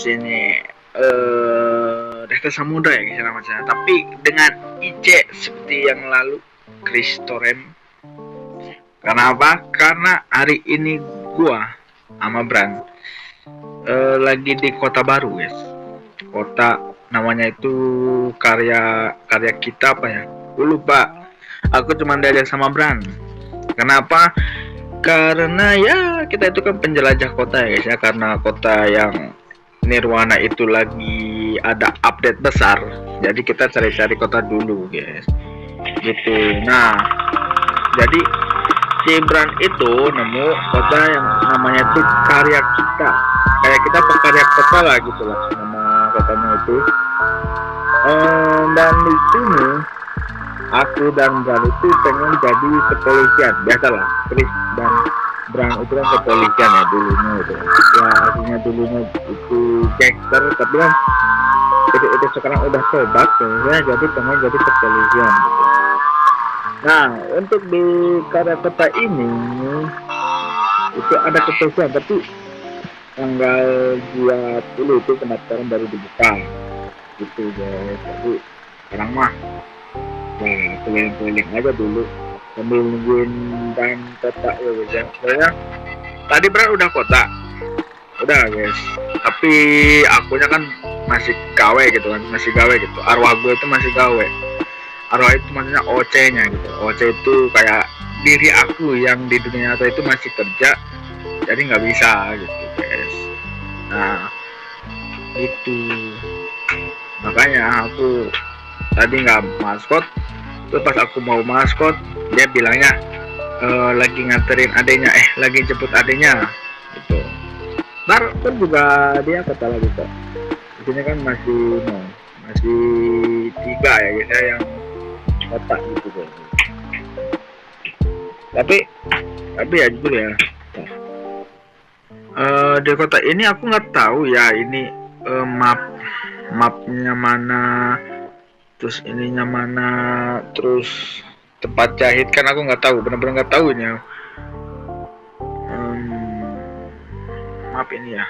ini Desta Samudra ya guys namanya, tapi dengan IC seperti yang lalu, Kristorem. Karena apa? Karena hari ini gua sama Bran lagi di kota baru guys. Kota namanya itu karya kita apa ya? Gue lupa. Aku cuma diajak sama Bran. Kenapa? Karena ya kita itu kan penjelajah kota ya guys ya. Karena kota yang Nirwana itu lagi ada update besar, jadi kita cari-cari kota dulu guys gitu. Nah jadi si Bran itu nemu kota yang namanya itu karya kita, kayak kita pekarya kota lah gitu lah nama kotanya itu. Dan di sini aku dan Bran itu pengen jadi kepolisian, biasalah Chris dan Bran itu kan kepolisian ya dulunya itu ya, aslinya dulunya itu gangster, tapi kan itu sekarang udah tobat ya, jadi pengen jadi kepolisian gitu. Nah untuk di karya kota ini itu ada kepolisian, tapi tanggal 20 itu pendaftaran baru dibuka gitu guys. Jadi sekarang mah ya keliling-keliling aja dulu sambil nungguin dan kota ya guys ya. Soalnya tadi Bran udah kota, udah guys, tapi akunya kan masih gawe gitu kan, masih gawe gitu, arwah gue itu masih gawe. Arwah itu maksudnya OC nya gitu. OC itu kayak diri aku yang di dunia nyata itu masih kerja, jadi nggak bisa gitu guys. Nah itu makanya aku tadi nggak maskot. Terus pas aku mau maskot, dia bilangnya lagi nganterin adenya, lagi jemput adenya gitu. Ntar pun juga dia kata lagi kok, di sini kan masih 3 ya guys ya yang kotak gitu guys. Tapi ya jujur ya, di kota ini aku nggak tahu ya ini mapnya mana, terus ininya mana, terus tempat jahit kan aku nggak tahu, benar-benar nggak tahu ini ya. Maaf ini ya,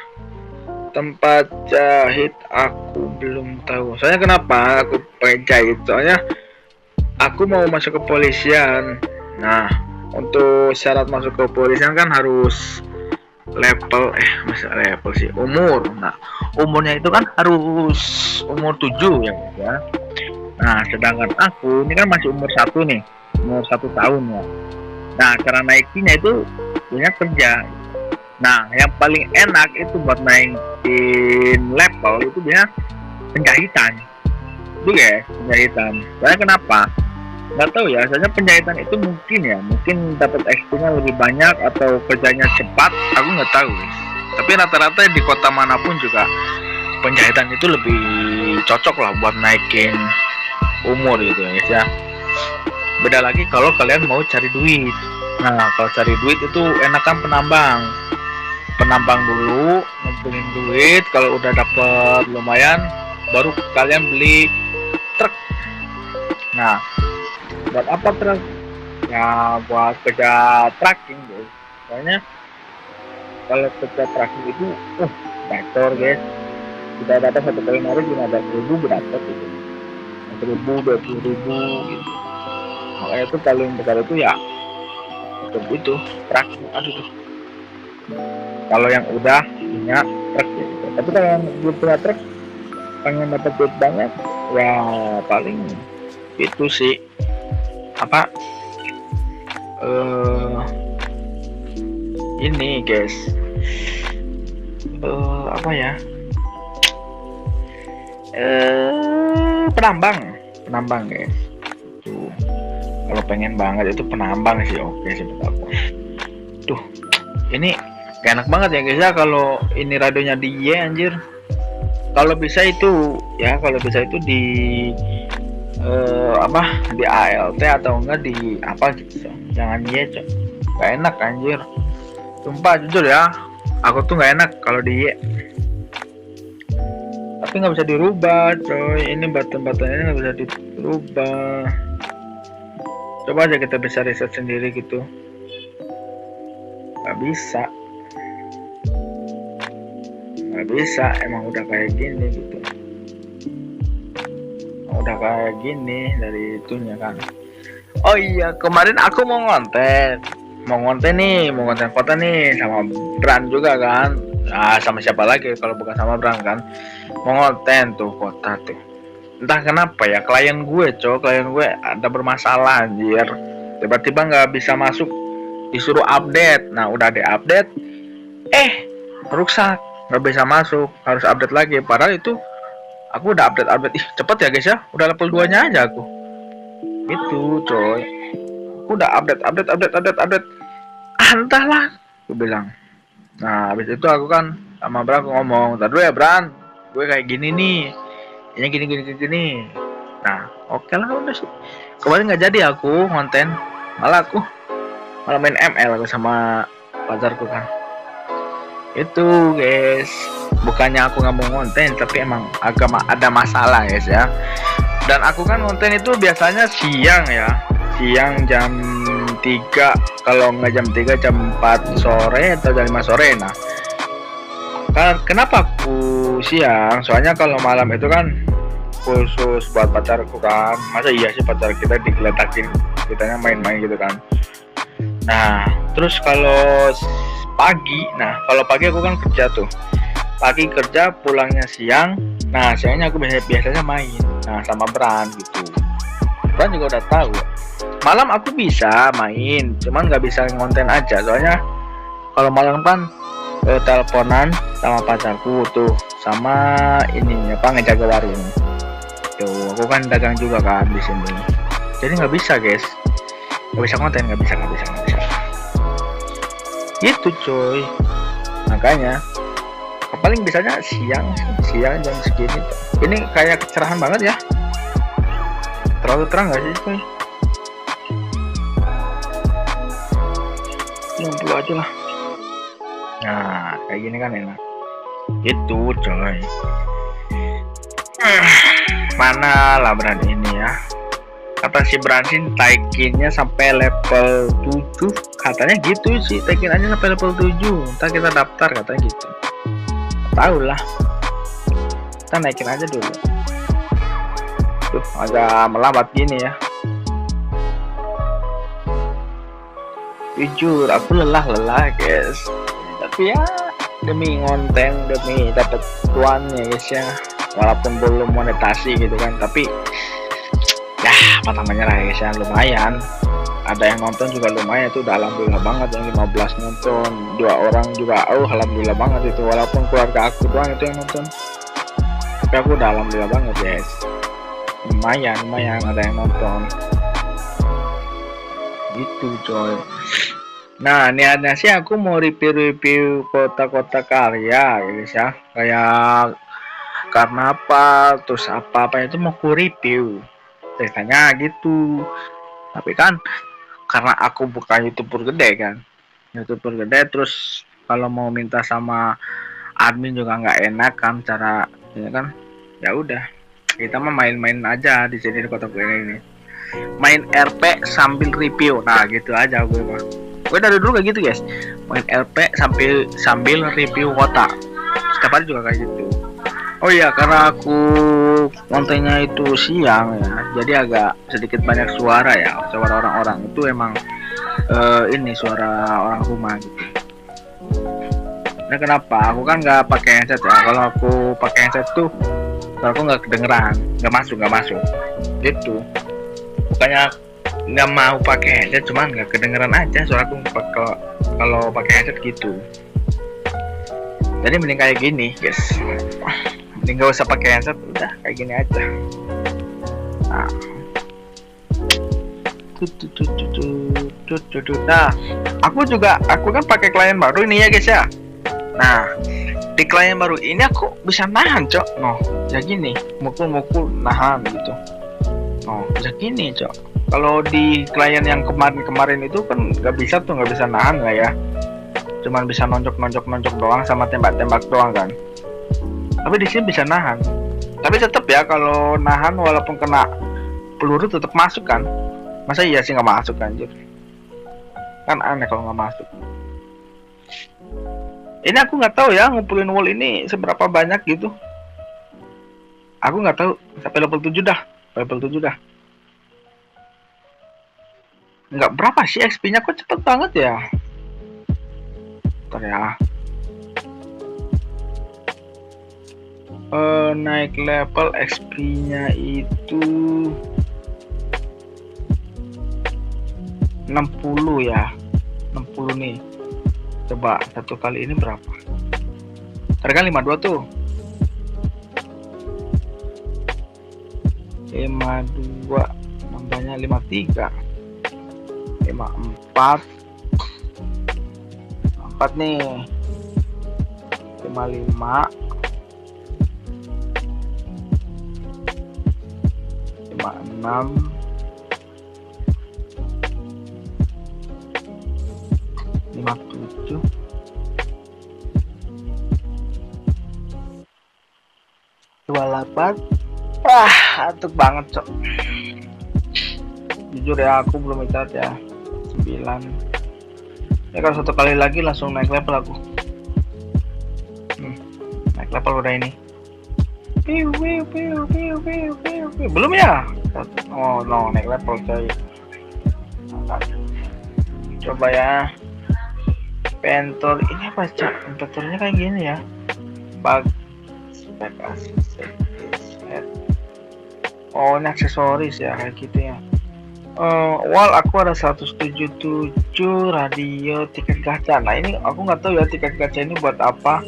tempat jahit aku belum tahu. Soalnya kenapa aku pengen jahit? Soalnya aku mau masuk kepolisian. Nah untuk syarat masuk ke kepolisian kan harus level sih umur. Nah umurnya itu kan harus umur 7 ya guys ya. Nah sedangkan aku ini kan masih umur 1 nih, umur 1 tahun ya. Nah cara naikinya itu punya kerja. Nah yang paling enak itu buat naikin level itu dia penjahitan itu guys, penjahitan. Soalnya kenapa? Nggak tahu ya, soalnya penjahitan itu mungkin dapat XP nya lebih banyak atau kerjanya cepat, aku nggak tahu guys. Tapi rata-rata di kota manapun juga penjahitan itu lebih cocok lah buat naikin umur gitu ya guys ya. Beda lagi kalau kalian mau cari duit. Nah kalau cari duit itu enakan penambang dulu, ngumpulin duit. Kalau udah dapet lumayan baru kalian beli truk. Nah buat apa truk? Ya buat kerja trucking guys. Soalnya kalau kerja trucking itu gacor guys, kita dapat 1 kali narik 15.000 berapa gitu, 1.000 20.000 gitu. Makanya itu paling besar itu ya untuk itu trucking. Aduh tuh kalau yang udah punya truk ya gitu. Tapi kalau yang belum punya truk pengen dapat duit banyak ya paling itu sih apa ini guys apa ya penambang guys. Tuh kalau pengen banget itu penambang sih, oke sih menurut aku. Tuh ini gak enak banget ya guys ya kalau ini radionya di Y anjir. Kalau bisa itu di di ALT atau enggak di apa gitu, jangan Y cok, gak enak anjir, sumpah jujur ya, aku tuh gak enak kalau di Y. Tapi nggak bisa dirubah coy, ini button-buttonnya nggak bisa dirubah. Coba aja kita bisa riset sendiri gitu, nggak bisa. nggak bisa, emang udah kayak gini gitu, udah kayak gini dari itunya kan. Oh iya, kemarin aku mau ngonten nih, mau konten foto nih sama Bran juga kan. Ah, sama siapa lagi kalau bukan sama Bran kan. Mau ngonten tuh kota tuh. Entah kenapa ya, klien gue ada bermasalah anjir. Tiba-tiba nggak bisa masuk, disuruh update. Nah, udah di-update, rusak, nggak bisa masuk, harus update lagi. Padahal itu aku udah update. Ih, cepet ya guys ya, udah level 2-nya aja aku. Itu coy. Aku udah update. Entahlah, aku bilang. Nah, habis itu aku kan sama Bran aku ngomong, "Tadi dulu ya Bran, gue kayak gini nih. Ini gini. Nah, oke lah udah sih. Kemarin nggak jadi aku konten, malah main ML aku sama pacarku kan. Itu guys, bukannya aku nggak mau konten, tapi emang agak ada masalah guys ya. Dan aku kan konten itu biasanya siang ya, siang jam 3, kalau nggak jam 3 jam 4 sore atau jam 5 sore. Nah, kenapa aku siang? Soalnya kalau malam itu kan khusus buat pacarku kan. Masa iya sih pacar kita digeletakin, kitanya main-main gitu kan. Nah, terus kalau pagi aku kan kerja tuh, pagi kerja pulangnya siang. Nah, siangnya aku biasanya main, nah sama Bran gitu. Bran juga udah tahu. Malam aku bisa main, cuman nggak bisa ngonten aja. Soalnya kalau malam kan teleponan sama pacarku tuh, sama ini apa, ngejaga warung. Tuh, aku kan dagang juga kan di sini. Jadi nggak bisa guys, nggak bisa konten, nggak bisa. Itu coy, makanya paling bisanya siang jam segini. Ini kayak kecerahan banget ya, terlalu terang nggak sih coy? 60 aja lah. Nah, kayak gini kan enak. Itu coy. Mana lah Bran ini ya. Kata si Bran sih taikinnya sampai level 7. Katanya gitu sih, taikin aja sampai level 7. Ntar kita daftar katanya gitu. Tahu lah. Kita naikin aja dulu. Tuh, agak melambat gini ya. Jujur aku lelah guys, tapi ya demi konten, demi dapat cuannya guys ya, walaupun belum monetasi gitu kan, tapi ya apa namanya lah guys ya, lumayan ada yang nonton juga lumayan. Itu udah alhamdulillah banget. Yang 15 nonton, 2 orang juga alhamdulillah banget itu, walaupun keluarga aku doang itu yang nonton, tapi aku udah alhamdulillah banget guys. Lumayan ada yang nonton gitu coy. Nah, niatnya sih aku mau review kota-kota karya guys ya, kayak karena apa, terus apa itu mau ku review ceritanya gitu. Tapi kan karena aku bukan youtuber gede, terus kalau mau minta sama admin juga nggak enak kan, cara ya kan. Ya udah, kita mah main-main aja di sini, di kota gue ini, main RP sambil review. Nah gitu aja gue dari dulu kayak gitu guys, main RP sambil review kota. Setiap hari juga kayak gitu. Oh iya, karena aku kontennya itu siang ya, jadi agak sedikit banyak suara ya, suara orang-orang itu emang ini suara orang rumah gitu. Nah, kenapa aku kan nggak pakai headset ya? Kalau aku pakai headset tuh aku nggak kedengeran, nggak masuk gitu. Bukannya nggak mau pakai headset, cuman nggak kedengeran aja suaraku kalau pakai headset gitu. Jadi mending kayak gini guys, mending nggak usah pakai headset, udah kayak gini aja. Nah, aku kan pakai klien baru ini ya guys ya. Nah, di klien baru ini aku bisa nahan cok, ya gini, mukul nahan gitu. Ya gini cok. Kalau di klien yang kemarin itu kan nggak bisa nahan lah ya, cuman bisa nonjok doang sama tembak doang kan. Tapi di sini bisa nahan, tapi tetap ya kalau nahan walaupun kena peluru tetap masuk kan. Masa iya sih nggak masuk anjir, kan aneh kalau nggak masuk. Ini aku nggak tahu ya ngumpulin wall ini seberapa banyak gitu. Aku nggak tahu. Sampai level 7 dah. Level 7 dah. Nggak berapa sih XP-nya, kok cepet banget ya. Bentar ya. Naik level XP-nya itu 60 ya. 60 nih. Coba satu kali ini berapa? Harga 52 tuh. 52 tambahnya 53. 54. 4 nih. 55. 56. 57. 28. Wah, antuk banget, cok. Jujur ya, aku belum istirahat ya. 9. Ya kalau satu kali lagi langsung naik level aku. Naik level udah ini. Belum ya? Oh no, naik level coy. Coba ya. Pentor ini apa, cak? Pentornya kayak gini ya. Bug spek set. Oh, ini aksesoris ya, kayak gitu ya. Wall aku ada 177 radio tiket gacha. Nah ini aku nggak tahu ya tiket gacha ini buat apa.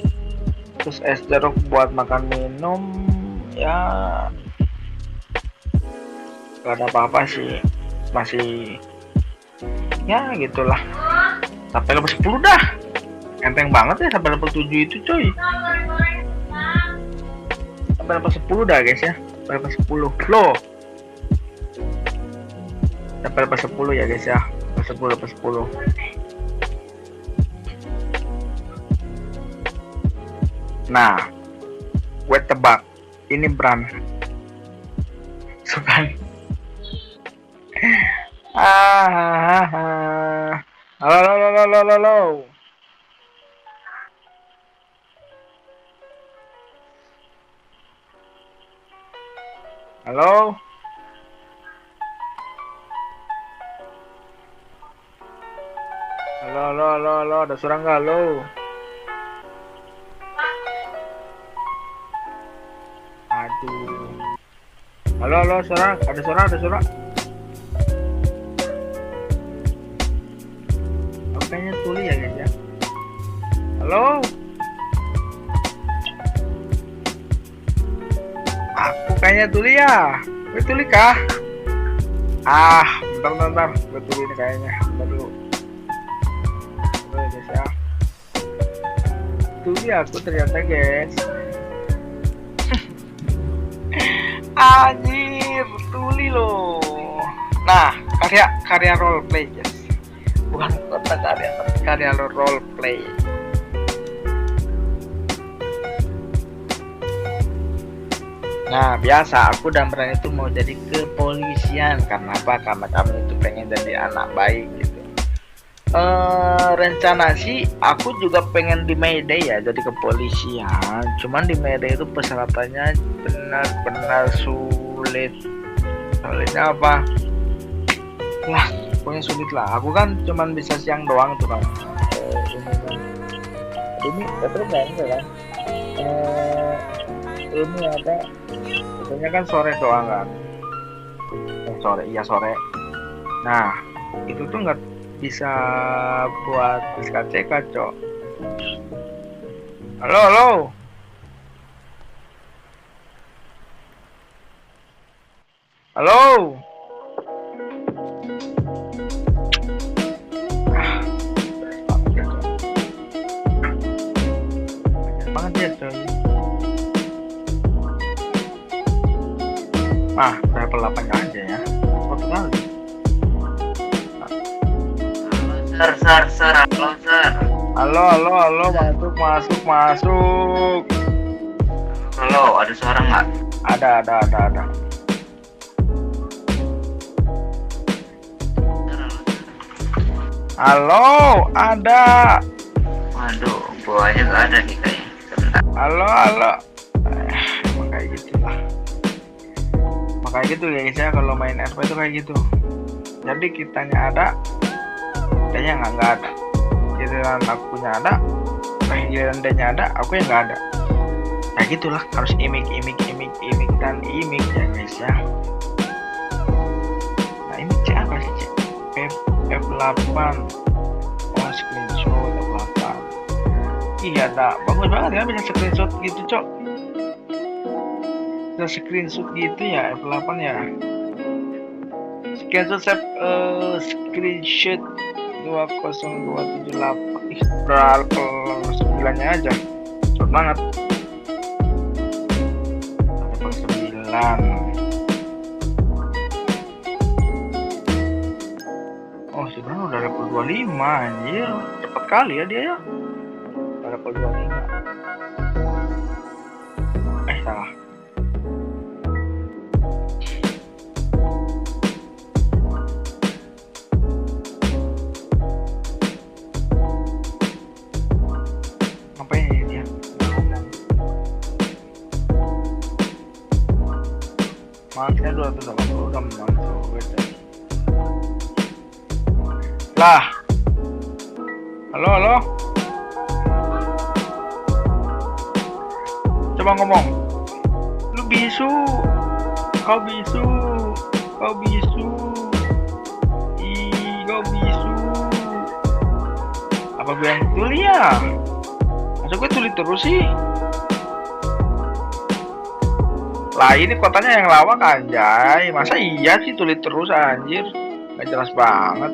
Terus es jeruk buat makan minum ya. Gak ada apa-apa sih, masih ya gitulah. Sampai level 10 dah. Enteng banget ya sampai level 7 itu coy. Sampai level 10 dah guys ya. Sampai level 10 loh. Sampai level 10 ya guys ya. Level 10. Nah, gue tebak ini Bran. Sukan. Halo. Halo. Halo, ada suara nggak lo? Aduh. Halo, suara, ada suara. Kayaknya tuli ya guys ya. Halo. Aku kayaknya tuli ya. Gue tuli kah? Bentar. Gue tuli nih kayaknya. Bentar dulu. Guys ya. Tuli aku ternyata guys. Anjir, tuli loh. Nah, karya roleplay guys. Bukan kota karya, tapi karya roleplay. Nah, biasa aku dan Bran itu mau jadi kepolisian. Karena apa? Karena kami itu pengen jadi anak baik gitu. Rencana sih aku juga pengen di Mayday ya jadi kepolisian. Cuman di Mayday itu persyaratannya benar-benar sulit. Soalnya apa? Lah, pokoknya sulit lah. Aku kan cuman bisa siang doang tuh kan. Ini betul kan? Ini apa? Biasanya kan sore doang kan. Sore. Nah, itu tuh nggak bisa buat SKCK, cok. Halo. Banget ya coy. Level 8 aja ya. Satu kali. Halo, masuk. Halo, ada suara nggak? Ada. Halo, ada. Waduh, info aja gak ada nih kayaknya. Sebentar. Halo. Emang kayak gitulah. Makanya gitu ya guys ya, kalau main RP itu kayak gitu. Jadi kitanya ada, kitanya nggak ada. Giliran akunya ada, giliran dia ada, aku yang nggak ada. Ya gitulah, harus imik dan imik ya guys ya. Nah ini cek apa sih cek? F8. Oh screenshot F8. Iya ada, bagus banget ya bisa screenshot gitu cok. Bisa screenshot gitu ya F8 ya. Screenshot 20278. Ih berapa 9-nya aja. Cepet banget. 9. Oh sebenarnya udah level 25 anjir. Cepet kali ya dia ya. Udah level 25. Salah. Ngapain ini dia? Maksudnya 280 udah masuk gitu. Lah. Halo. Coba ngomong. Lu bisu. Kau bisu. Kau bisu. Apa gue yang tuli ya? Masa gue tuli terus sih? Lah ini kotanya yang lawak anjay. Masa iya sih tuli terus anjir? Gak jelas banget.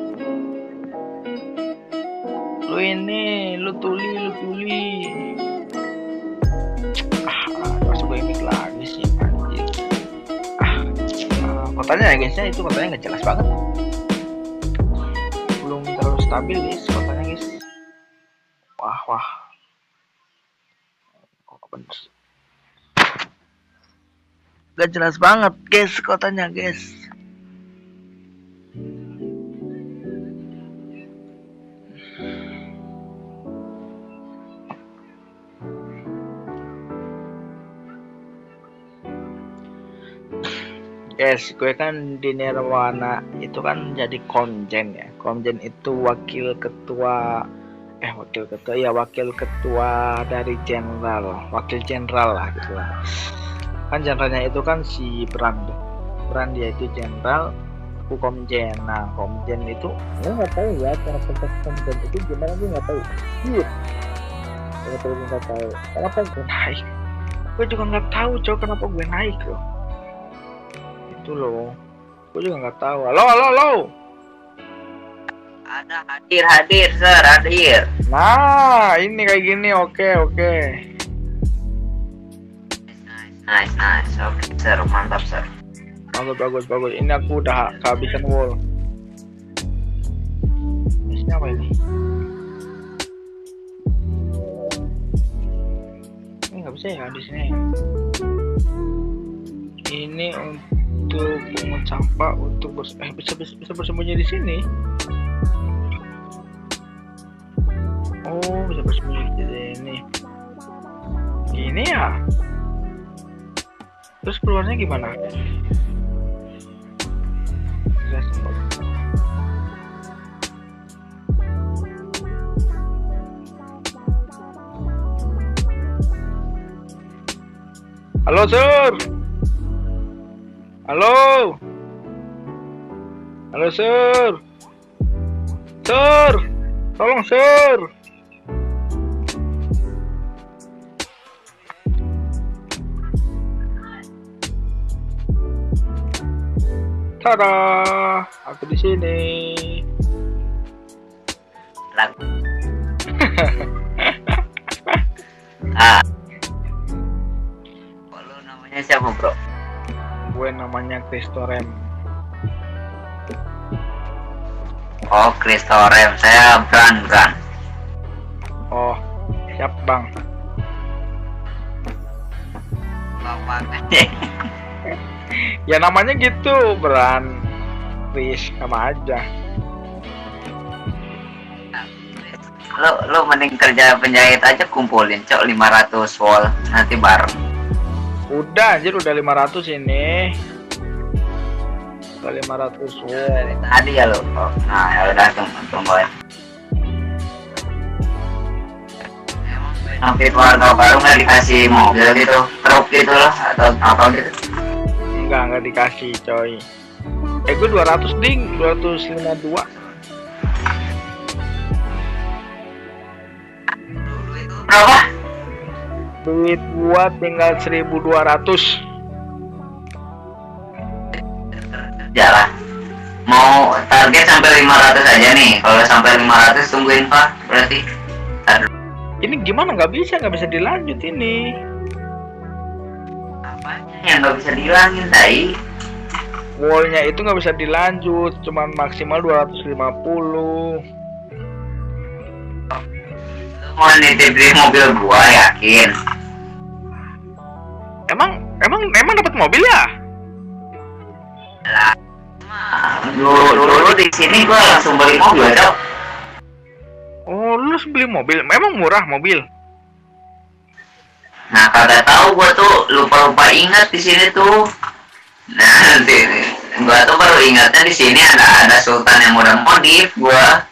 Lu tuli. Masa gue imik lagi sih anjir. Kotanya ya guysnya itu kotanya gak jelas banget. Belum terlalu stabil guys kotanya guys. Wah. Kok bener sih? Gak jelas banget guys kotanya guys. Guys, gue kan di Nirwana itu kan jadi komjen ya. Komjen itu wakil ketua dari jenderal, wakil jenderal lah gitu lah. Kan jenderalnya itu kan si Bran dia itu jenderal, aku komjen. Nah komjen itu gue nggak tahu ya cara proses komjen itu gimana, gue nggak tahu. Iya, gue nggak tahu kenapa gue naik. Gue juga nggak tahu kenapa gue naik loh. Itu loh, gue juga nggak tahu. Halo. Ada hadir sir, hadir. Nah ini kayak gini, oke. Nice. Oke sir, mantap sir. Bagus. Ini aku udah kehabisan wall. Ini apa ini? Ini nggak bisa ya di sini. Ini untuk pungut sampah untuk bisa bersembunyi di sini. Oh, bisa bersembunyi di sini. Ini ya. Terus keluarnya gimana? Halo, Sir. Halo, Sir. Tolong, Sir. Tada, aku di sini. Lagu. Lu namanya siapa bro? Gue namanya Kristorem. Oh Kristorem, saya Bran. Oh, siap bang. Ya namanya gitu, Bran. Chris sama aja. Lo mending kerja penjahit aja, kumpulin cok 500 wol nanti bareng. Udah anjir, udah 500 ini. Udah 500 Dari wow. tadi ya lo. Oh, nah ya udah tungguin. Nanti keluarga baru nggak dikasih mobil gitu, truk gitu loh atau apa gitu? Enggak dikasih coy. Gue 200 ding, 252. Berapa? Duit gua tinggal 1.200. Jalan. Mau target sampai 500 aja nih. Kalau sampai 500 tungguin Pak, berarti. Ini gimana nggak bisa dilanjut ini. Apanya yang nggak bisa dihilangin, Tai? Wallnya itu nggak bisa dilanjut, cuman maksimal 250. Mau nitip di mobil gua, yakin? Emang dapat mobil ya? Lah, dulu di sini gua langsung beli mobil, Cok. Oh, lu beli mobil? Memang murah mobil? Nah, kagak tahu gua tuh lupa ingat di sini tuh. Nah, nanti gua tuh baru ingatnya di sini ada Sultan yang udah modif gua.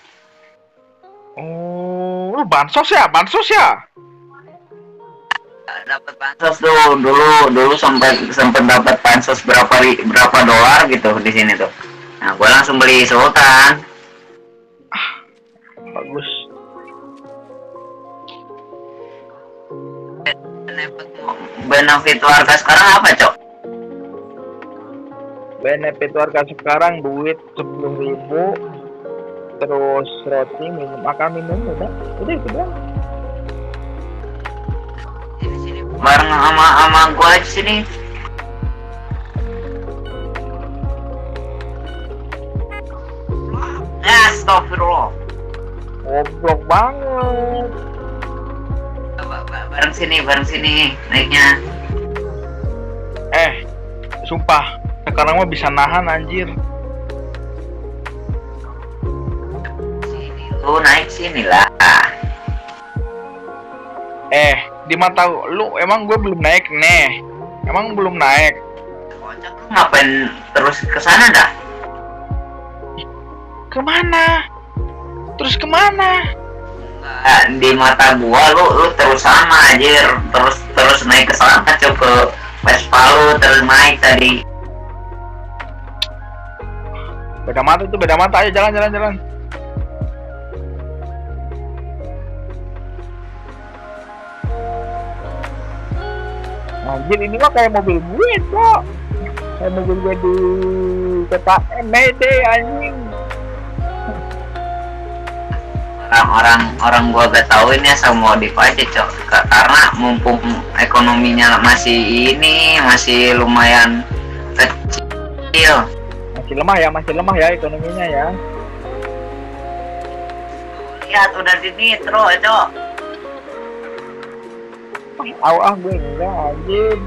Oh, lu bansos ya? Dapat bansos tuh dulu sempet dapat bansos berapa dolar gitu di sini tuh. Nah, gua langsung beli Sultan. Bagus. Benefit warga sekarang apa, Cok? Benefit warga sekarang duit 10.000, terus roti, makan minum udah itu doang. Bareng sama gua di sini. Astagfirullah. Goblok banget. Bareng sini naiknya. Sumpah sekarang mah bisa nahan anjir. Sini lu naik sini lah. Di mata lu emang gue belum naik nih. Emang belum naik. Kocak, lu ngapain terus ke sana dah? Kemana? Terus kemana? Nah, di mata gua lu terus sama anjir, terus naik ke sana, coba ke Vespa lu terus naik tadi. Beda mata, ayo jalan. Anjir, ini mah kayak mobil gue kok. Kayak mobil gue di KTM Mayday anjing. Orang gua gak tahu ini asal modif aja, Cok. Karena mumpung ekonominya masih lumayan kecil. Masih lemah ya ekonominya ya. Lihat udah di nitro, Cok. Gue enggak anjir.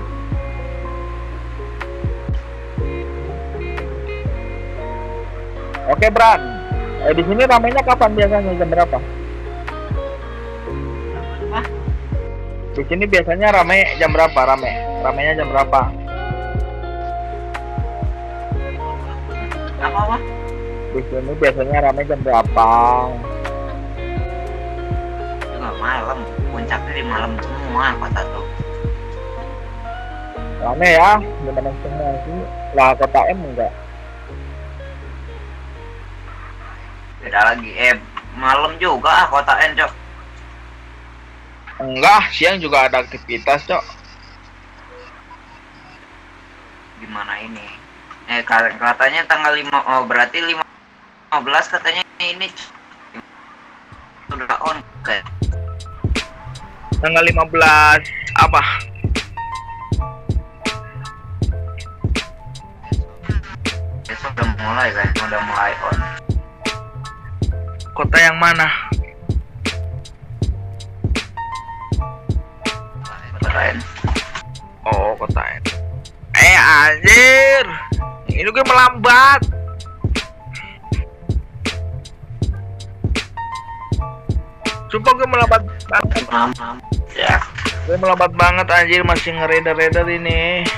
Oke, Bran. Di sini ramenya kapan biasanya, jam berapa? Di sini biasanya rame jam berapa? Ramenya jam berapa? Apa? Di sini biasanya rame jam berapa? Enggak, malam. Puncaknya di malam semua kota tuh. Rame ya, gimana semua sih? Lah kota M enggak? Beda lagi, malam juga kota N, Cok. Enggak, siang juga ada aktivitas, Cok. Gimana ini? Katanya tanggal 5, oh berarti 15 katanya ini sudah on kayak. Tanggal 15 apa? Besok udah mulai on. Kota yang mana? Keren. Oh, kota N. Anjir. Ini gue melambat. Sumpah gue melambat banget. Ya. Gue melambat banget anjir, masih ngereder ini.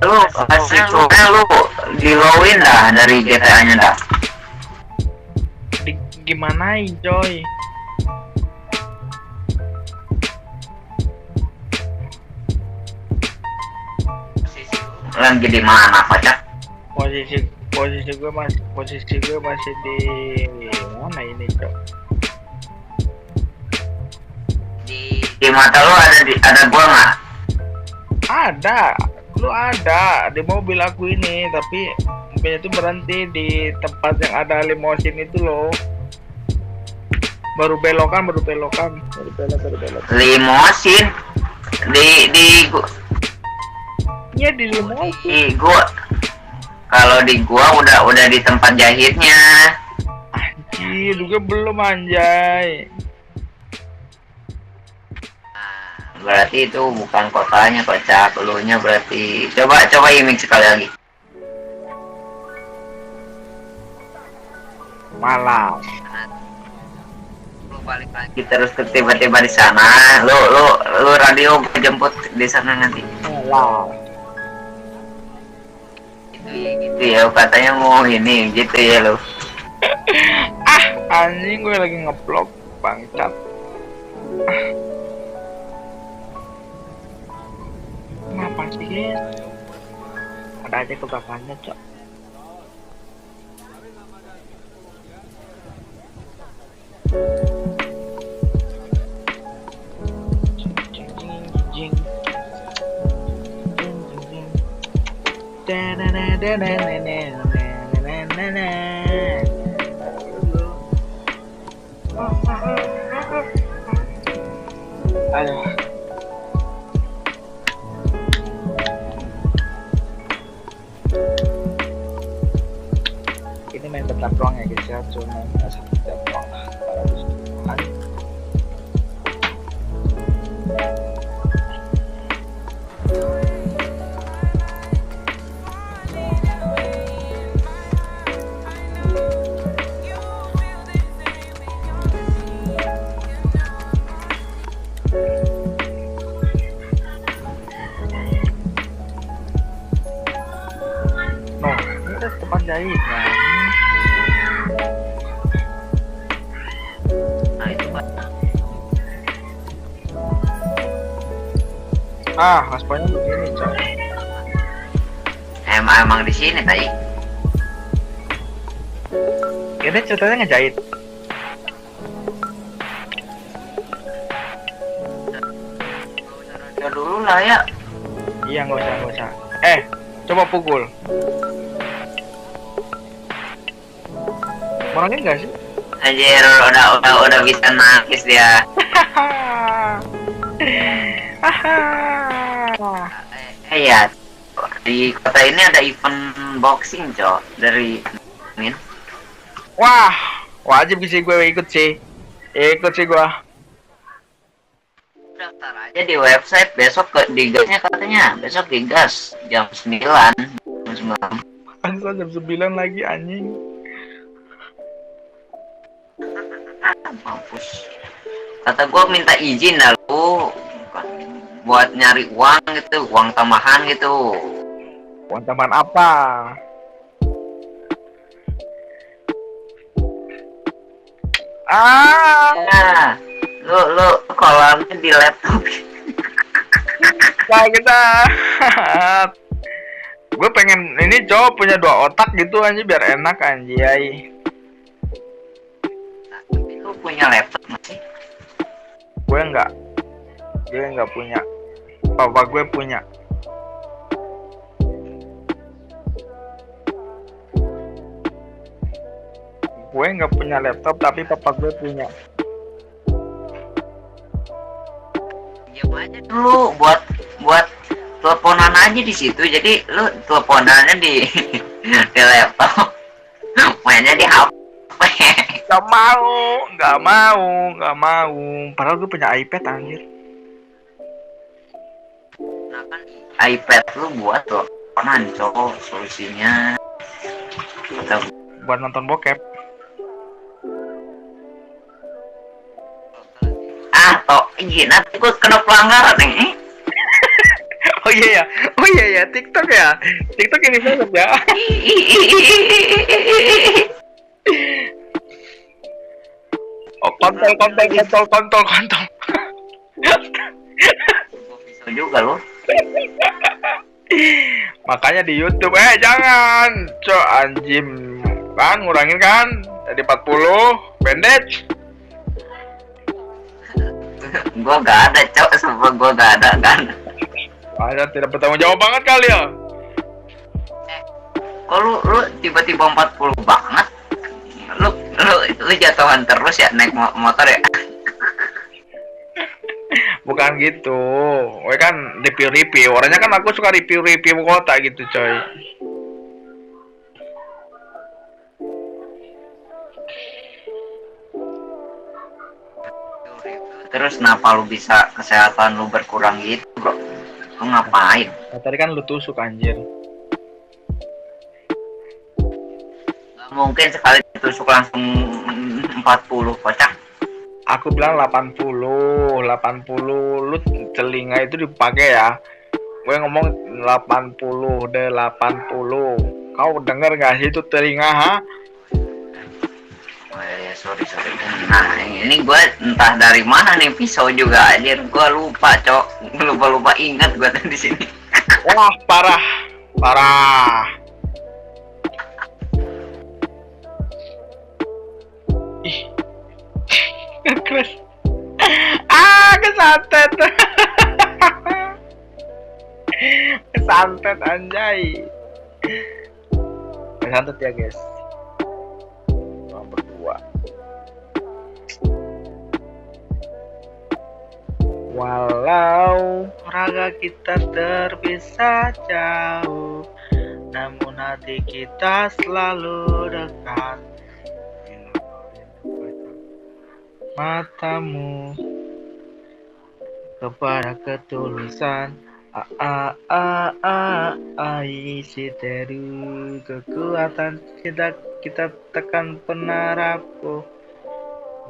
Lu kasih lu di-lowin dah dari GTA-nya dah. Gimanain coy? Lagi di mana, Kocak? Posisi gue masih di mana ini, Cok? Di mata lu ada gua nggak? Ada, lu ada di mobil aku ini, tapi mobilnya itu berhenti di tempat yang ada limosin itu loh. Baru belokan. Limosin di Iya di limosin. di gua. Kalau di gua udah di tempat jahitnya. Anjir, juga belum anjay. Berarti itu bukan kotanya, Kocak. Elunya berarti. Coba image sekali lagi. Malam. Lu balik lagi terus tiba-tiba di sana. Lu radio gua jemput di sana nanti. Malam. Gitu ya, katanya mau ini gitu ya lu. Anjing, gue lagi ngeblok bangsat. Kenapa sih, guys? Ada aja kebakannya, Cok. Aduh. Ini main tetap doang ya guys ya, cuma nggak satu jam doang lah. Tempat jahitnya. Nah, itu Pak. Hasponya begini, Cok. Emang di sini tadi. Ini ceritanya ngejahit. Ya dulu lah ya. Iya, nggak usah. Coba pukul. Orangnya enggak sih? Anjir, udah bisa nangis dia. Iya, di kota ini ada event boxing, Cok, dari Min. Wah, wajib sih gue ikut sih. Ikut sih gue. Daftar aja di website, besok digasnya katanya. Besok digas jam 9. Masa jam 9 lagi anjing. Mampus. Kata gue minta izin dah lu buat nyari uang gitu, uang tambahan gitu. Uang tambahan apa? Nah, lu kolamnya di laptop. Nah, kita. Gue pengen ini cowok punya 2 otak gitu anjir biar enak anjay. Lu punya laptop masih? Gue enggak punya. Papa gue punya. Gue nggak punya laptop tapi papa gue punya. Diam aja dulu buat teleponan aja di situ. Jadi lu teleponannya di di laptop, mainnya di HP. Gak mau. Padahal gue punya iPad anjir. Nah kan iPad lu buat teleponan cowok solusinya atau buat nonton bokep. toh iya nanti gue kena pelanggaran nih. Oh iya ya, TikTok ya. TikTok ini banget ya. Oh, kontol. Bisa juga loh. Makanya di YouTube jangan, cok anjim kan ngurangin kan jadi 40 bandage. Gua gak ada cok, sumpah gua gak ada kan. Ada tidak bertanggung jawab banget kali ya. Kok lu tiba-tiba 40 banget? Lu jatuhan terus ya naik motor ya? Bukan gitu, gue kan review. Orangnya kan aku suka review kota gitu coy. Terus kenapa lu bisa kesehatan lu berkurang gitu bro? Lu ngapain? Nah, tadi kan lu tusuk anjir. Gak mungkin sekali ditusuk langsung 40 kocak. Aku bilang 80 lu telinga itu dipakai ya. Gue ngomong 80 deh 80. Kau denger gak sih itu telinga ha? Oh ya sorry. Nah ini gue entah dari mana nih pisau juga anjir. Gue lupa cok. Lupa ingat gue tadi di sini. Wah parah. Ih. Keras. Kesantet anjay. Kesantet ya guys. Nomor 2. Walau raga kita terpisah jauh, namun hati kita selalu dekat. Matamu kepada ketulusan isi teru kekuatan kita tekan pernah rapuh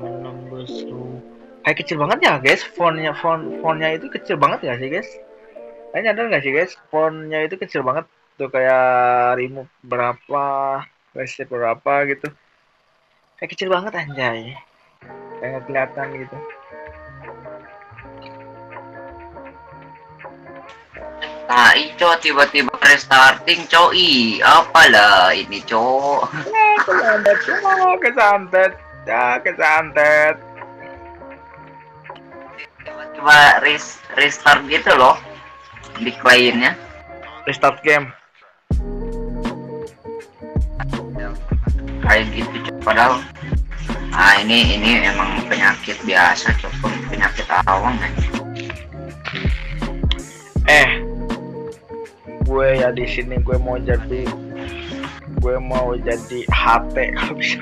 menembus lu. Kayak kecil banget ya guys, fontnya itu kecil banget ya sih guys. Kayaknya nyadar nggak sih guys, fontnya itu kecil banget tuh, kayak remove berapa, reset berapa gitu, kayak kecil banget anjay. Kayak kelihatan gitu. Nah, Ico tiba-tiba restarting coy. Apalah ini cok. Kesantet. Tiba-tiba restart gitu loh di kliennya. Restart game. Kayak gitu cok. Padahal ini emang penyakit biasa cok, penyakit awam kan. Gue ya di sini gue mau jadi HT kalau bisa.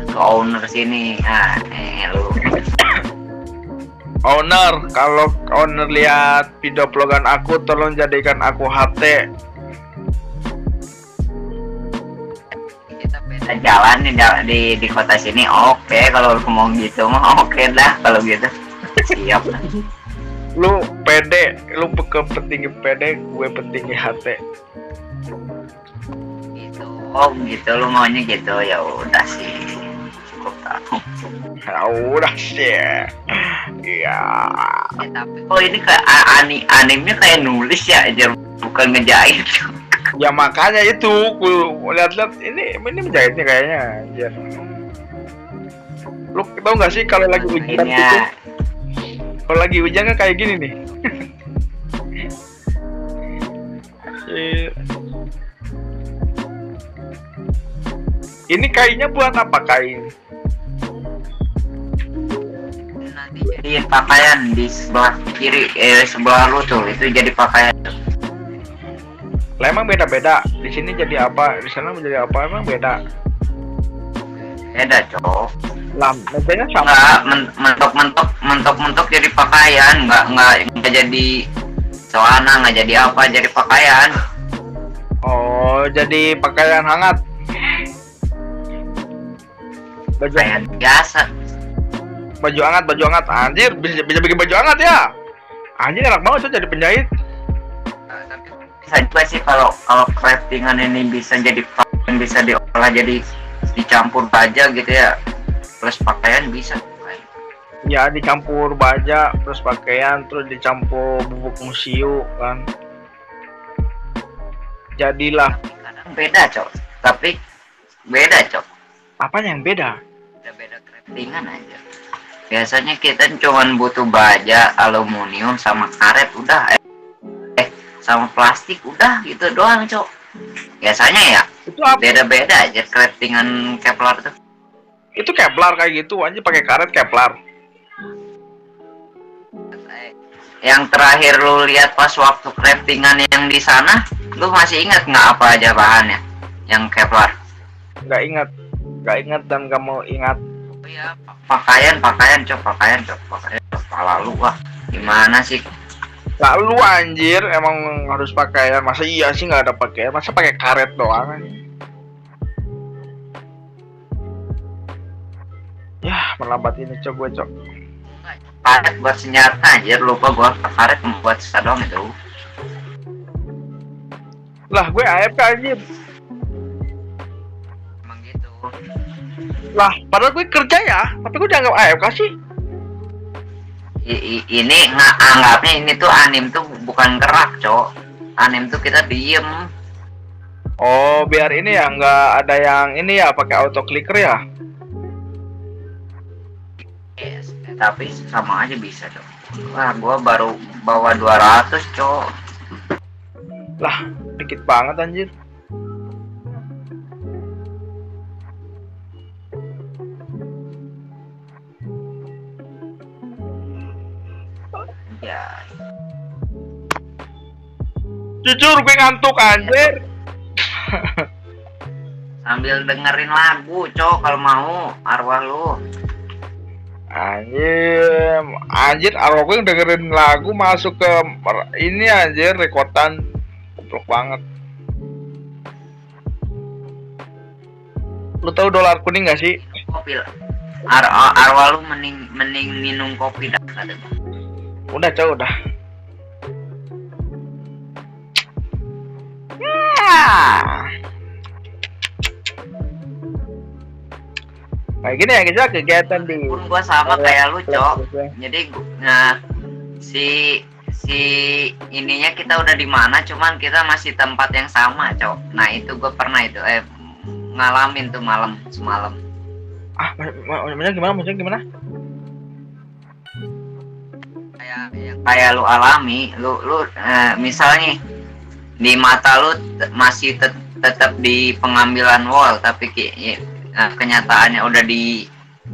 Ke owner sini. Lu. Owner, kalau owner lihat video vlogan aku, tolong jadikan aku HT. Kita jalan di kota sini, oke. Kalau lu mau gitu mah oke dah kalau gitu. Siap. Lu pede, lu petinggi pede, gue petinggi HT. Gitu. Oh gitu, lu maunya gitu. Ya udah sih. Cukup tahu. Ya udah sih. Iya. Tapi ini kayak animenya kayak nulis ya, aja bukan ngejahit. Ya makanya itu, gue lihat-lihat ini menjahitnya kayaknya. Ya. Lu tau nggak sih kalau lagi hujan gitu? Kalau lagi hujan kan kayak gini nih. Ini kainnya buat apa kain? Nanti jadi pakaian di sebelah kiri, sebelah lu tuh itu jadi pakaian. Lah emang beda-beda. Di sini jadi apa? Di sana menjadi apa? Emang beda. Beda cok. Mejanya sama. Enggak, mentok-mentok jadi pakaian, nggak jadi celana, nggak jadi apa, jadi pakaian. Oh, jadi pakaian hangat. Baju Pakaian biasa. baju hangat. Anjir, bisa bikin baju hangat ya. Anjir, enak banget tuh jadi penjahit. Tapi bisa juga sih kalau craftingan ini bisa jadi pakaian, bisa diolah jadi dicampur baja gitu ya. Plus pakaian bisa. Ya, dicampur baja terus pakaian terus dicampur bubuk musiu kan. Jadilah. Kadang beda, Cok. Tapi beda, Cok. Apanya yang beda? Beda craftingan aja. Biasanya kita cuman butuh baja, aluminium sama karet udah. Sama plastik udah gitu doang, Cok. Biasanya ya. Itu apa? Beda-beda aja craftingan Kevlar tuh. Itu Kevlar kayak gitu aja pakai karet Kevlar. Yang terakhir lu lihat pas waktu craftingan yang di sana, lu masih ingat nggak apa aja bahannya yang Kevlar? Nggak ingat dan nggak mau ingat. Oh iya, pakaian cok. Kepala lu wah, gimana sih? Lalu anjir, emang harus pakaian. Masa iya sih nggak ada pakaian? Masa pakai karet doang? Ya, melambat ini cok gue cok. Karet buat senjata anjir, lupa gua karet membuat sadong itu. Lah, gue AFK anjir. Emang gitu. Lah, padahal gue kerja ya, tapi gue dianggap AFK sih. Ini anggapnya ini tuh anim tuh bukan gerak, Cok. Anim tuh kita diem. Oh, biar ini ya nggak ada yang ini ya pakai auto clicker ya. Yes, tapi sama aja bisa, Cok. Wah, gua baru bawa 200, Cok. Lah, dikit banget anjir. Ya, Jujur gue ngantuk anjir. sambil dengerin lagu, Cok, kalau mau arwah lu. Anjir, arwah gue dengerin lagu masuk ke ini anjir, rekotan. Goblok banget. Lu tahu dolar kuning gak sih? Kopi lah. Arwah lu mending minum kopi dah. Udah cowok udah. Kayak gini ya kita kegiatan di. Pun gua sama kayak lu, Cok. Jadi nah si ininya kita udah di mana, cuman kita masih tempat yang sama, Cok. Nah itu gua pernah itu ngalamin tuh semalam. Maksudnya gimana? Kayak lu alami, lu misalnya di mata lu masih tetap di pengambilan wall, tapi kenyataannya udah di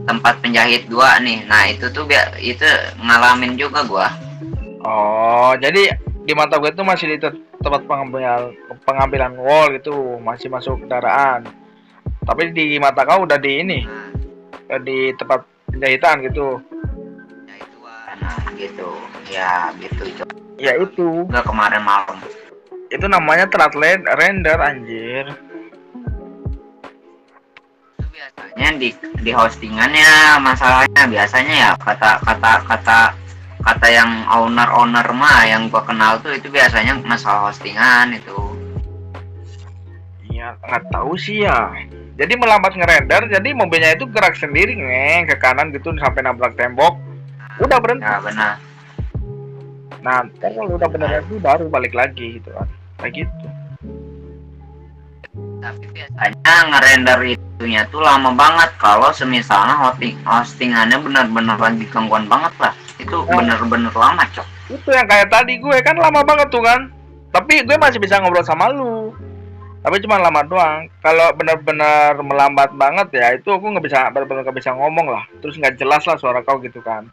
tempat penjahit 2 nih. Nah itu tuh itu ngalamin juga gua. Oh, jadi di mata gue tuh masih di tempat pengambilan wall gitu, masih masuk kendaraan. Tapi di mata kau udah di ini, di tempat penjahitan gitu. Nah gitu, ya gitu, Cok. Ya itu. Udah kemarin malam. Itu namanya telat render anjir. Itu biasanya di hostingannya masalahnya, biasanya ya kata yang owner mah yang gua kenal tuh itu biasanya masalah hostingan itu. Iya, nggak tahu sih ya. Jadi melambat ngerender, jadi mobilnya itu gerak sendiri ke kanan gitu sampai nabrak tembok. Udah berhenti. Ya benar. Nah, kalau udah bener lagi baru balik lagi gitu kan. Kayak gitu. Tapi biasanya ngerender itunya tuh lama banget kalau semisalnya hostingannya benar-benar lagi gangguan banget lah. Itu bener-bener lama, Cok. Itu yang kayak tadi gue kan lama banget tuh kan. Tapi gue masih bisa ngobrol sama lu. Tapi cuma lama doang. Kalau benar-benar melambat banget ya itu aku benar-benar nggak bisa ngomong lah. Terus nggak jelas lah suara kau gitu kan.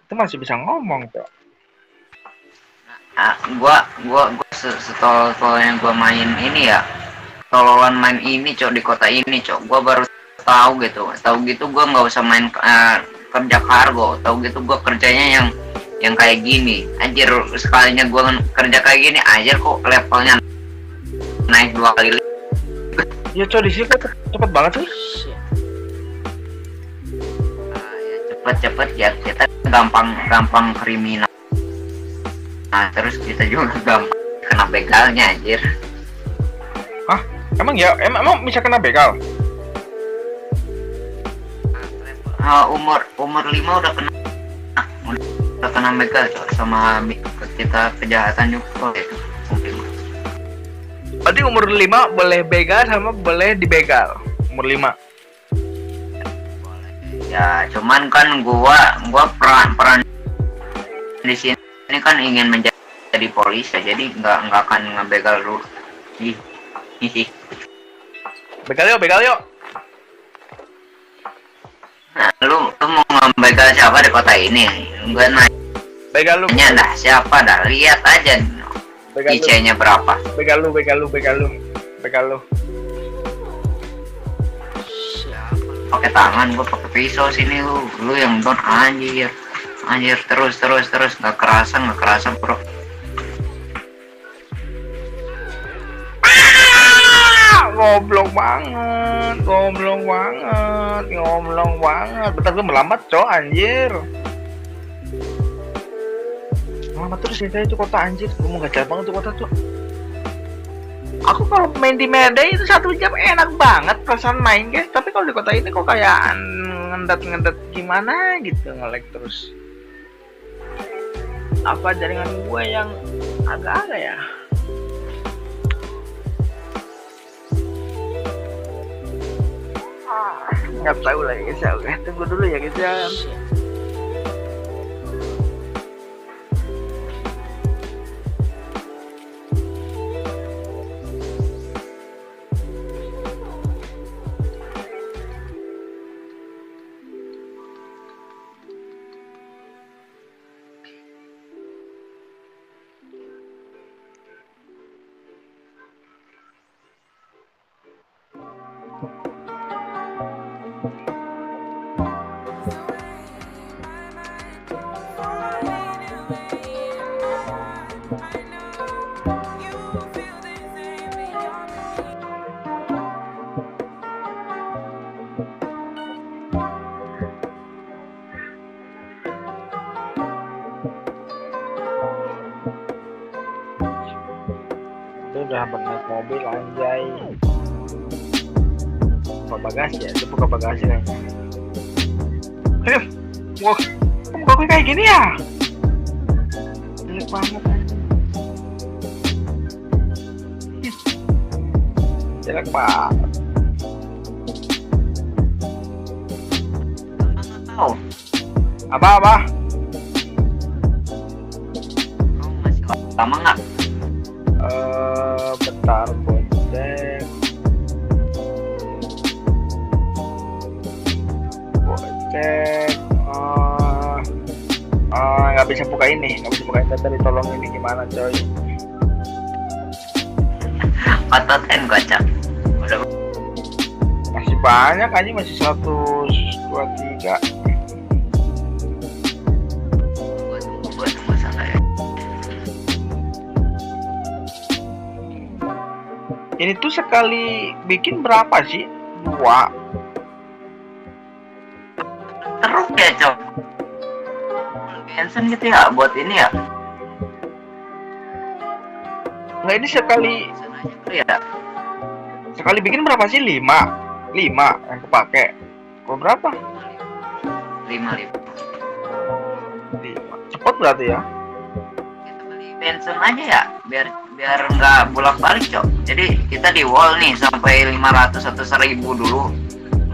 Itu masih bisa ngomong, Cok. Nah, gua setol-tolnya gua main ini ya. Tololan main ini, Cok, di kota ini, Cok. Gua baru tahu gitu gua nggak usah main kerja kargo, tahu gitu gue kerjanya yang kayak gini. Anjir, sekalinya gue kerja kayak gini, anjir kok levelnya naik 2 kali. Ya coy, di sini kok cepet banget sih. Ya cepet ya, kita gampang kriminal. Nah terus kita juga gampang kena begalnya anjir. Hah? Emang ya? Emang bisa kena begal? Umur 5 udah kena begal coy, sama kita kejahatan juga itu. Berarti umur 5 boleh begal sama boleh dibegal. Umur 5. Ya, cuman kan gua peran di sini kan ingin menjadi polisi, jadi nggak akan ngebegal dulu. Ih. Begal yuk. Nah, lu mau ngebegal siapa di kota ini? Gua Begal lu. nanya dah siapa dah, lihat aja IC-nya berapa. Begal lu. Pakai tangan, gua pakai pisau sini, lu yang don anjir terus nggak kerasan bro. Goblok banget. Bentar gue melambat coy, anjir. Melambat terus ya itu kota, anjir. Gue mau gacar banget tuh kota tuh. Aku kalau main di Medan itu 1 jam enak banget perasaan main guys. Tapi kalau di kota ini kok kayak ngendet gimana gitu, nge-lag terus. Apa jaringan gue yang agak-agak ya? Nggak tahu lagi guys ya. Oke, tunggu dulu ya guys ya. Udah naik mobil anjay. Buka bagasi ya, itu buka bagasi kayaknya. Aduh, muka gue kayak gini ya? Jelek banget anjay. Jelek banget. Oh, Apa? kamu masih lama nggak? Bentar gue cek. Nggak bisa buka ini, tadi tolong ini gimana coy? Ototen gocap. Udah Masih banyak aja, masih 123. gua tunggu sana ya. Ini tuh sekali bikin berapa sih? 2. Terus ya cok. Bensin gitu ya buat ini ya. Nggak, ini sekali Bensin aja tuh ya. sekali bikin berapa sih? 5 yang kepake. Kok berapa? 5. Cepet berarti ya? Kita beli bensin aja ya, biar nggak bolak-balik cok. Jadi kita di wall nih sampai 500 atau 1000 dulu.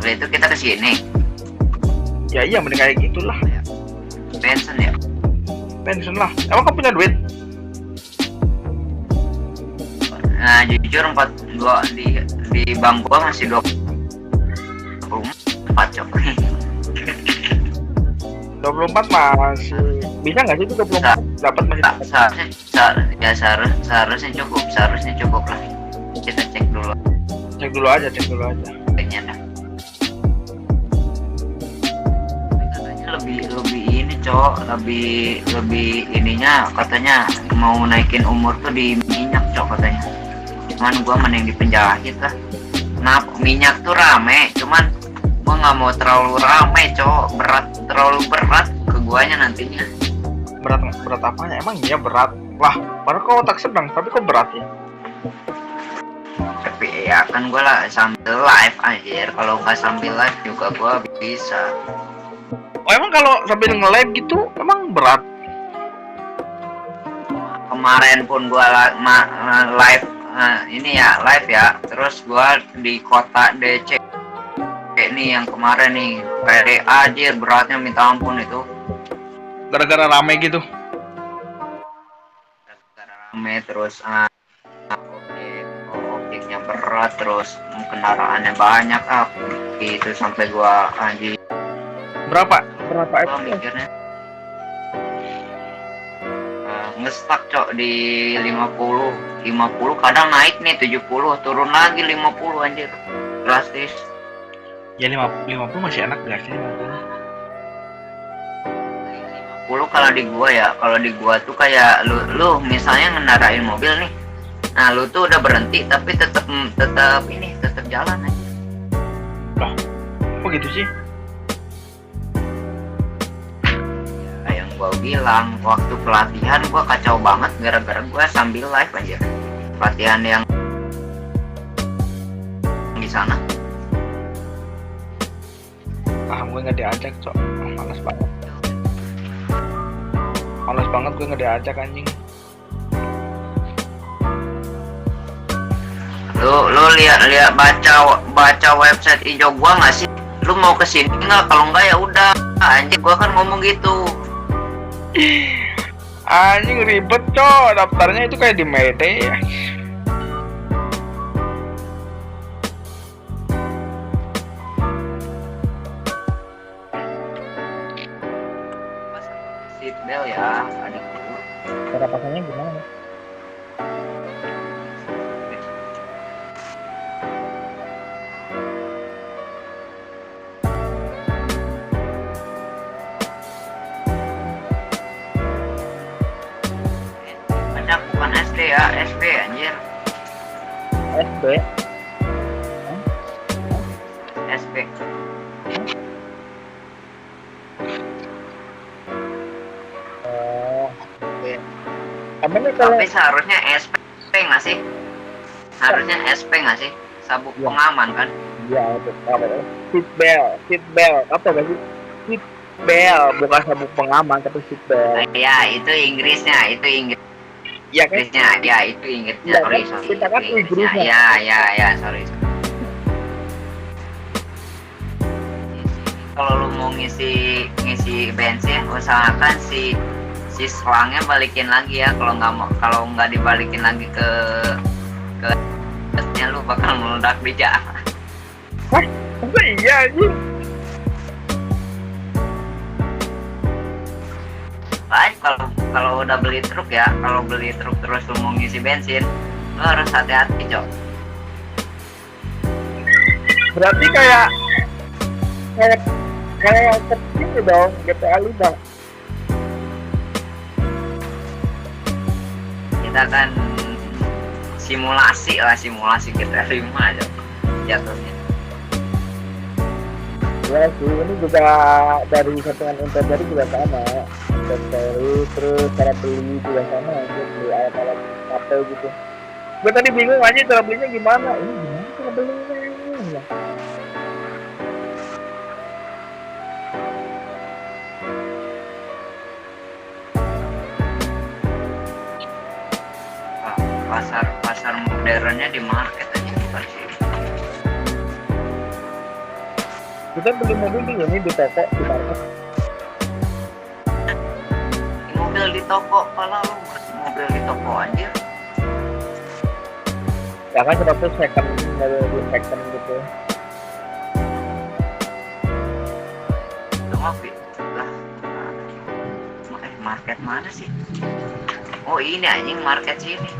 Udah itu kita ke sini. Ya iya, mending kayak gitulah. Bensin ya. Pensiun lah. Emang kamu punya duit? Nah jujur di bank gua masih 24 cok. 24 masih bisa nggak sih itu 24 dapat masih dapat? Seharusnya cukup lah. Kita cek dulu Cek dulu aja. kayaknya dah. Katanya cok, lebih ininya katanya mau naikin umur tuh di minyak cok katanya. Cuman gua mending di penjahit lah. Nah minyak tuh rame, cuman gua nggak mau terlalu rame cok, terlalu berat ke guanya nantinya. Berat apanya? Emang iya berat? Lah, padahal kau otak sedang, tapi kok berat ya? Tapi ya kan gue lah sambil live aja, kalau nggak sambil live juga gue bisa. Oh emang kalau sambil nge-live gitu, emang berat? Kemarin pun gue live ini ya live ya, terus gue di kota DC nih yang kemarin nih PDA aja beratnya minta ampun itu. Gara-gara rame gitu? Gara-gara rame terus optiknya berat, terus kendaraannya banyak gitu sampai gue anjing. Berapa Gua FPS? mikirnya ngestak cok di 50 kadang naik nih 70 turun lagi 50 anjir drastis. Ya 50 masih enak gak sih 50 kalau di gua ya, kalau di gua tuh kayak lu misalnya ngendarain mobil nih, nah lu tuh udah berhenti tapi tetap jalan aja. Loh, kok gitu sih? Yang gua bilang waktu pelatihan gua kacau banget gara-gara gua sambil live aja pelatihan yang di sana. Gue nggak diajak cok, males banget gue nggak diajak anjing. Lu lihat baca website hijau gua nggak sih? Lu mau kesini nggak? Kalau nggak ya udah anjing, gua kan ngomong gitu. Anjing ribet cok, daftarnya itu kayak di Mayday ya. Seatbelt ya adikku. Cara pasangnya gimana? Banyak bukan SD ya, SP anjir. SB? SP. Tapi seharusnya SP nggak sih? Harusnya SP nggak sih? Sabuk ya. Pengaman kan? Iya, itu apa ya? Seatbelt, apa gak sih? Seatbelt, bukan sabuk pengaman tapi seatbelt. Ya itu Inggrisnya, Iya kan? Inggrisnya, ya itu Inggrisnya. Ya, Sorry. kita kan Inggrisnya. Ya, sorry. Kalau lu mau ngisi bensin, usahakan si selangnya balikin lagi ya. Kalau nggak dibalikin lagi ke gasnya, lu bakal meledak di jalan. Hah? Masa iya anjing? Baik, kalau udah beli truk ya, kalau beli truk terus lu mau ngisi bensin, lu harus hati-hati cok. Berarti kayak kecil dong GTA 5. Kita kan simulasi GTA 5 aja jatuhnya. Ya sih, ini juga dari settingan interior juga sama. Terus cara beli juga sama, beli alat-alat kapel gitu. Gue tadi bingung aja cara belinya gimana. Ini gimana cara belinya? Pasar modernnya di market aja bukan sih. Kita beli mobil di ini di toko di market. Mobil di toko, kalau lu mobil di toko anjir. Ya kan seperti second gitu. Itu mobil lah. Market mana sih? Oh ini anjing market sini.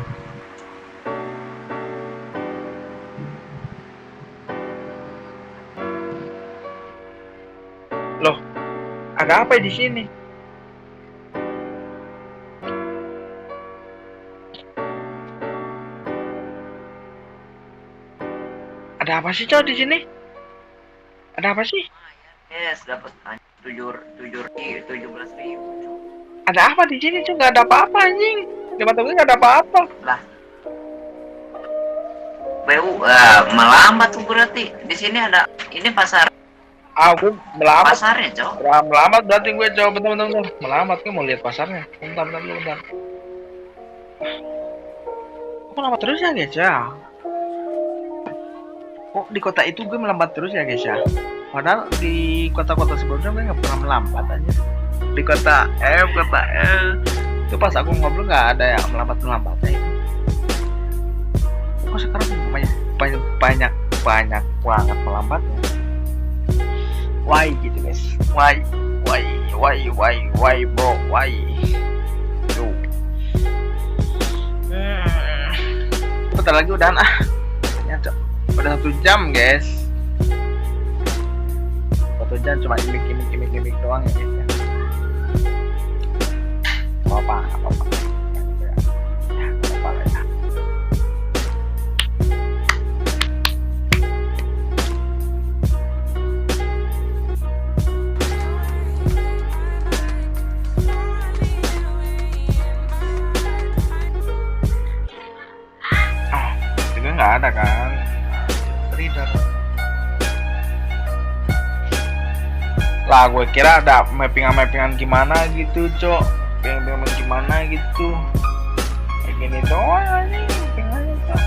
Loh, ada apa di sini? Ada apa sih Cok di sini? Ada apa sih? Yes, dapat 17.000. Ada apa di sini Cok? Gak ada apa-apa anjing. Di mata gue gak ada apa-apa. Lah. BU melambat tuh berarti. Di sini ada ini pasar. Aku melambat. Pasarnya, Cok. Melambat berarti gue Cok. Bentar. Melambat gue mau lihat pasarnya. Bentar. Kok lambat terus ya guys ya? Kok di kota itu gue melambat terus ya guys ya? Padahal di kota-kota sebelumnya gue nggak pernah melambat aja. Di kota L itu pas aku ngobrol nggak ada yang melambatnya itu. Kok sekarang banyak banget melambatnya? Why gitu guys? Why bro? Why? Tuh. Bentar lagi udahan Nyacok. Udah 1 jam guys. 1 jam cuma imik doang ya guys ya. Apa-apa ya, apa-apa lah ya. Itu nggak ada kan reader lah, gue kira ada mappingan gimana gitu Cok, mappingan gimana gitu, kayak gini doang aja mappingannya Cok.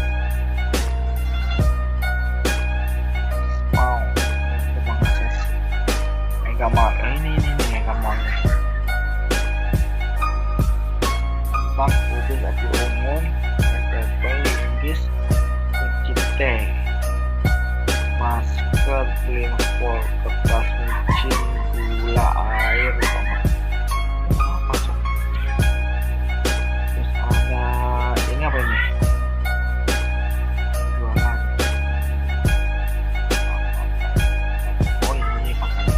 Mau mengakses Mega Mall ini Mega Mall Bang Kudus Abu Umum SPP Inggris Cipte masker clean for kertas micin gula air sama apa Cok. Terus ada ini apa ini jualan, oh ini pakaian.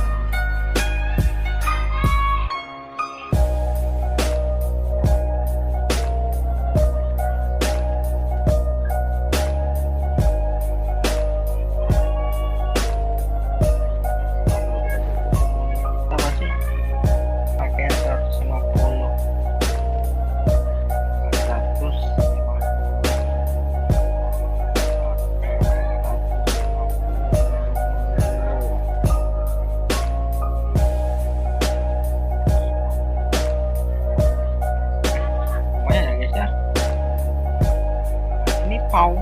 Pau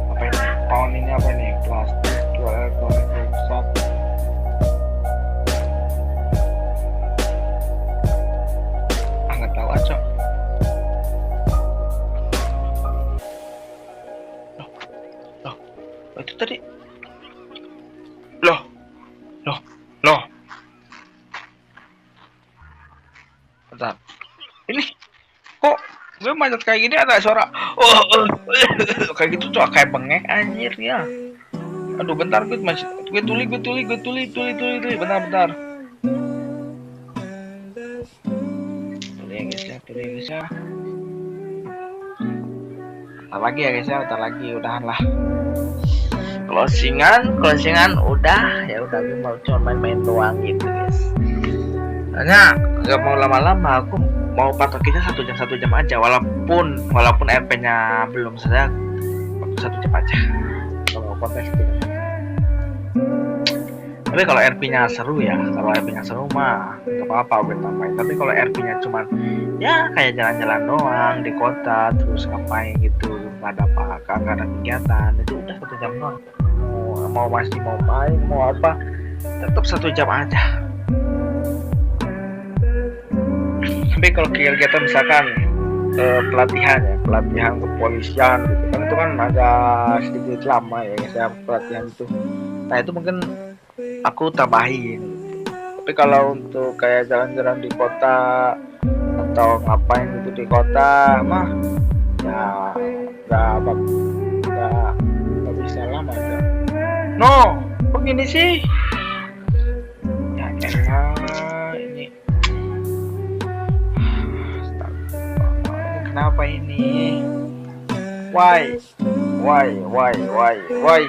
apa ini? Pound ini apa nih? Plastik, jual elektronik rusak. Nggak tahu Cok. Loh, itu tadi. Loh. Bentar. Ini kok gue macet kayak gini ada suara kayak gitu tuh kayak bengek anjir ya. Aduh bentar gue masih gue tuli bentar. Tuli ya guys ya. Bentar lagi ya guys ya, bentar lagi udahan lah. Closingan udah ya udah, gue mau cuma main doang gitu guys. Hanya nggak mau lama-lama, aku mau patokinnya 1 jam aja, walaupun RP-nya belum selesai, 1 jam aja kalau konten 1 jam. Tapi kalau RP-nya seru ya, mah nggak apa-apa gue tambahin. Tapi kalau RP-nya cuman ya kayak jalan-jalan doang di kota terus ngapain gitu, nggak ada kegiatan, itu udah 1 jam doang. Mau masih mau main mau apa tetap 1 jam aja. Tapi kalau kegiatan misalkan pelatihan kepolisian gitu kan, itu kan agak sedikit lama ya guys ya pelatihan itu. Nah itu mungkin aku tambahin. Tapi kalau untuk kayak jalan-jalan di kota atau ngapain gitu di kota mah ya nggak bisa lama ya. No, kok gini sih? Ya elah ini Kenapa ini? Why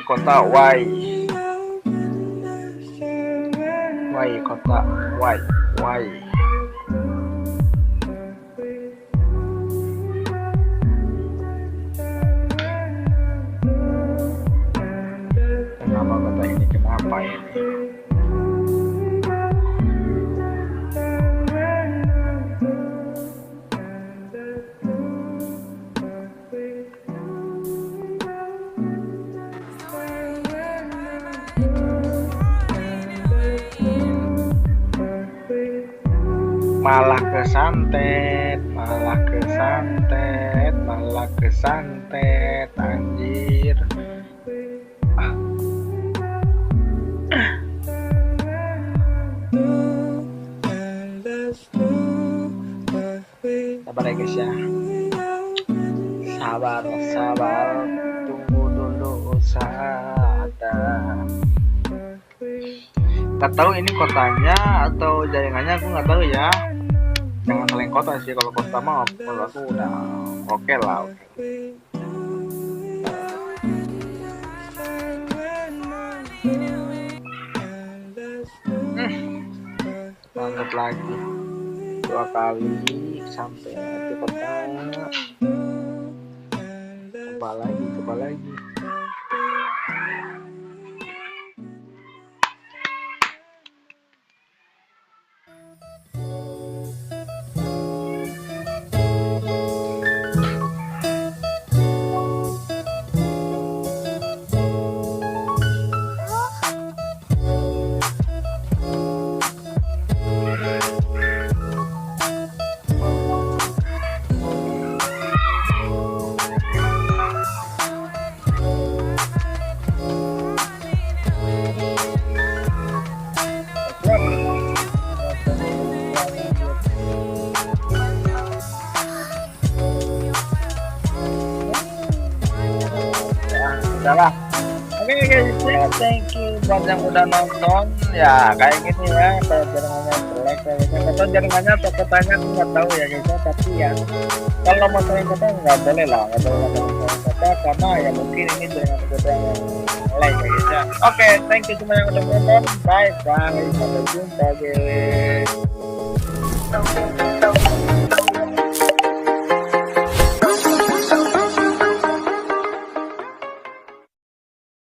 kota why kota why kenapa kota ini, kenapa ini? Malah kesantet anjir. Sabar ya guys ya, sabar, tunggu dulu usaha. Gak tahu ini kotanya atau jaringannya, aku nggak tahu ya. Jangan saling kota sih, kalau kota mah kalau aku udah oke lah. Lanjut lagi 2 kali sampai di kota. Coba lagi. Udahlah. Oke guys ya, thank you buat yang udah nonton ya. Kayak gini ya, kalau jaringannya jelek atau jaringannya atau kotanya aku nggak tahu ya guys ya. Tapi ya kalau masalah kota nggak boleh lah, nggak boleh masalah kota karena ya mungkin ini jaringan kota yang lain ya guys ya. Oke, thank you semua yang udah nonton. Bye bye, sampai jumpa guys.